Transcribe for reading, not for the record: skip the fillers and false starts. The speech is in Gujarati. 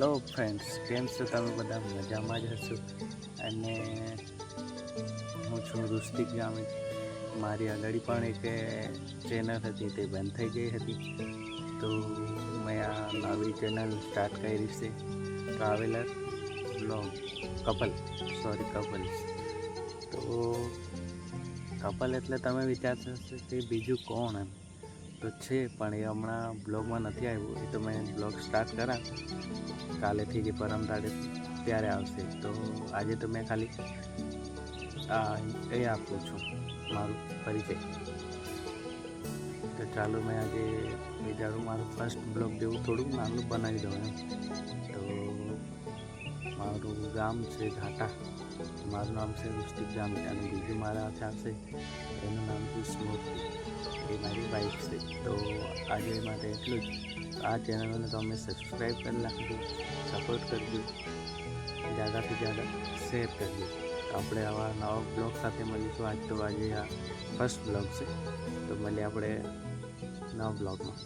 હેલો ફ્રેન્ડ્સ, કેમ છો તમે? બધા મજામાં જ હશો. અને હું છું ઋષિક ગામિત. મારી આગળ પણ એક ચેનલ હતી, તે બંધ થઈ ગઈ હતી. તો મેં આ નવી ચેનલ સ્ટાર્ટ કરી છે, ટ્રાવેલર બ્લોગ કપલ્સ. તો કપલ એટલે તમે વિચારશો કે બીજું કોણ એમ. તો છે, પણ એ હમણાં બ્લોગમાં નથી આવ્યું. એ તો મેં બ્લોગ સ્ટાર્ટ કરા કાલેથી કે પરમ દાડેથી ત્યારે આવશે. તો આજે તો મેં ખાલી એ આપું છું મારું પરિચય. તો ચાલો મેં આજે વિચારું મારું ફર્સ્ટ બ્લોગ જેવું થોડુંક નાનું બનાવી દઉં એમ. તો મારું ગામ છે ઘાટા. મારું નામ છે ઋષિક ગામિત અને બીજું મારા ચાલશે એનું નામ છે સ્મૃતિ. એ મારી વાઈફ છે. તો આજે માટે એટલું જ. આ ચેનલને તમે સબસ્ક્રાઈબ કરી નાખજો, સપોર્ટ કરજો, ज़्यादाથી ज़्यादा શેર કરજો. તો આપણે આવા નવા બ્લોગ સાથે મળીશું. આજે આ ફર્સ્ટ બ્લોગ છે, તો મળીએ આપણે નવા બ્લોગમાં.